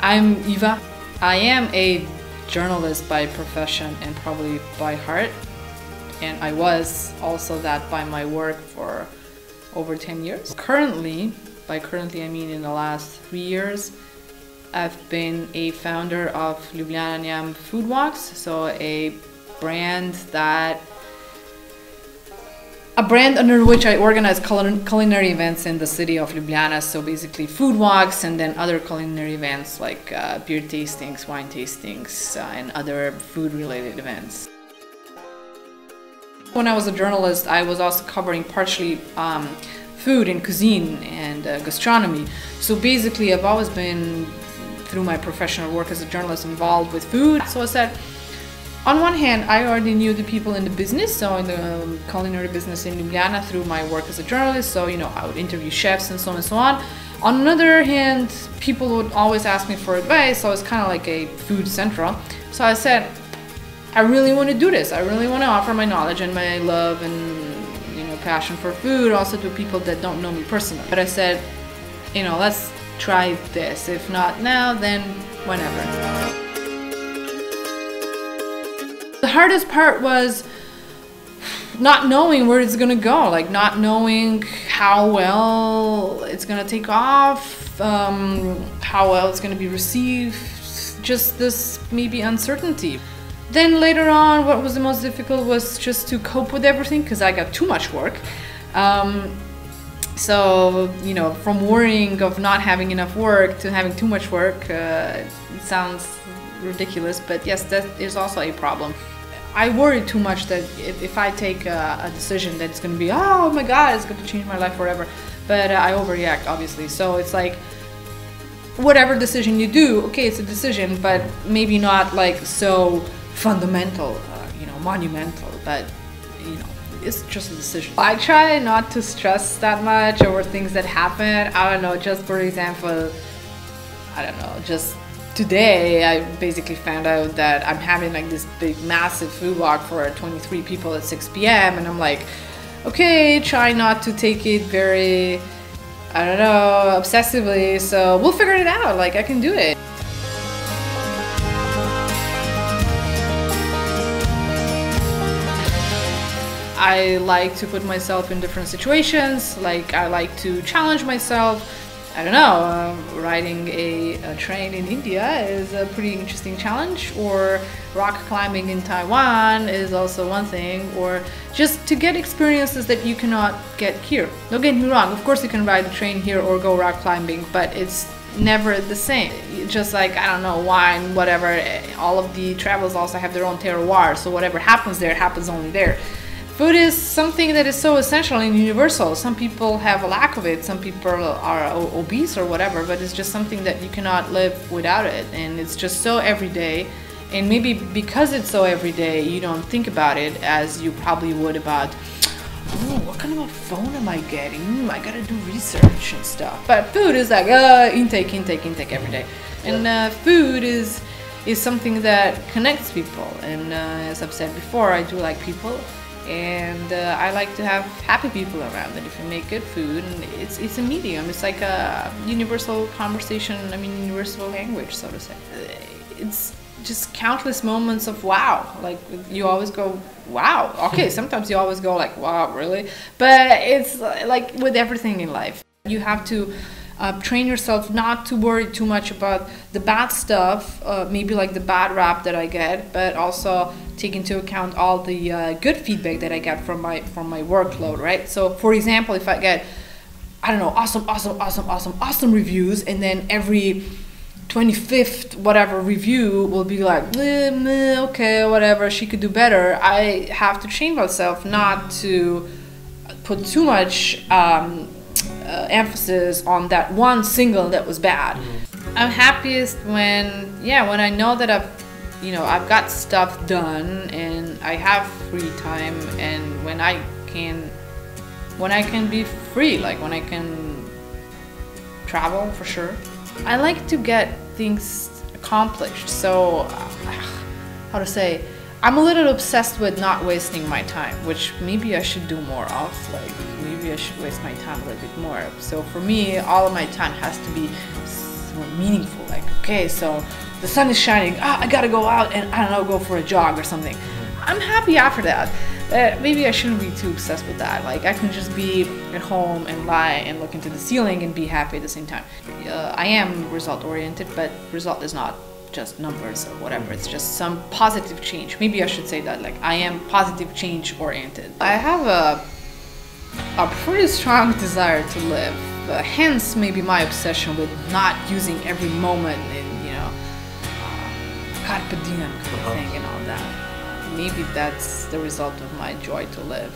I'm Iva. I am a journalist by profession and probably by heart. And I was also that by my work for over 10 years. Currently, by currently I mean in the last 3 years, I've been a founder of Ljubljananjam Food Walks, so a brand under which I organize culinary events in the city of Ljubljana. So basically food walks and then other culinary events like beer tastings, wine tastings, and other food related events. When I was a journalist, I was also covering partially food and cuisine and gastronomy. So basically I've always been, through my professional work as a journalist, involved with food. So I said, on one hand, I already knew the people in the business, so in the culinary business in Ljubljana through my work as a journalist, so I would interview chefs and so on and so on. On another hand, people would always ask me for advice, so it's kind of like a food central. So I said, I really want to do this. I really want to offer my knowledge and my love and passion for food also to people that don't know me personally. But I said, let's try this. If not now, then whenever. The hardest part was not knowing where it's gonna go, like not knowing how well it's gonna take off, how well it's gonna be received, just this maybe uncertainty. Then later on, what was the most difficult was just to cope with everything because I got too much work. So, from worrying of not having enough work to having too much work, it sounds ridiculous, but yes, that is also a problem. I worry too much that if I take a decision that it's going to be, oh my god, it's going to change my life forever, but I overreact, obviously. So it's like, whatever decision you do, okay, it's a decision, but maybe not like so fundamental, monumental, but it's just a decision. I try not to stress that much over things that happen. I don't know, just for example, just today I basically found out that I'm having like this big massive food walk for 23 people at 6 p.m. and I'm like, okay, try not to take it very, obsessively, so we'll figure it out, like I can do it. I like to put myself in different situations, like I like to challenge myself. Riding a train in India is a pretty interesting challenge, or rock climbing in Taiwan is also one thing, or just to get experiences that you cannot get here. Don't get me wrong, of course you can ride a train here or go rock climbing, but it's never the same. Just like, wine, whatever, all of the travels also have their own terroir, so whatever happens there happens only there. Food is something that is so essential and universal. Some people have a lack of it, some people are obese or whatever, but it's just something that you cannot live without it. And it's just so everyday. And maybe because it's so everyday, you don't think about it as you probably would about, oh, what kind of a phone am I getting? I gotta do research and stuff. But food is like, intake every day. And food is something that connects people. And as I've said before, I do like people. And I like to have happy people around. And if you make good food, and it's a medium. It's like a universal conversation. Universal language, so to say. It's just countless moments of wow. Like you always go, wow. Okay, sometimes you always go like, wow, really? But it's like with everything in life, you have to train yourself not to worry too much about the bad stuff, maybe like the bad rap that I get, but also take into account all the good feedback that I get from my workload, right? So for example, if I get, awesome reviews, and then every 25th whatever review will be like, okay, whatever, she could do better, I have to train myself not to put too much emphasis on that one single that was bad. I'm happiest when I know that I've got stuff done and I have free time, and when I can be free, like when I can travel, for sure. I like to get things accomplished, so how to say, I'm a little obsessed with not wasting my time, which maybe I should do more of. Like maybe I should waste my time a little bit more. So for me, all of my time has to be more meaningful. Like, okay, so the sun is shining, I gotta go out and, I don't know, go for a jog or something. I'm happy after that. Maybe I shouldn't be too obsessed with that. Like, I can just be at home and lie and look into the ceiling and be happy at the same time. I am result oriented, but result is not just numbers or whatever. It's just some positive change. Maybe I should say that, like, I am positive change oriented. I have a pretty strong desire to live. Hence maybe my obsession with not using every moment in, you know, carpe diem kind of thing and all that. Maybe that's the result of my joy to live.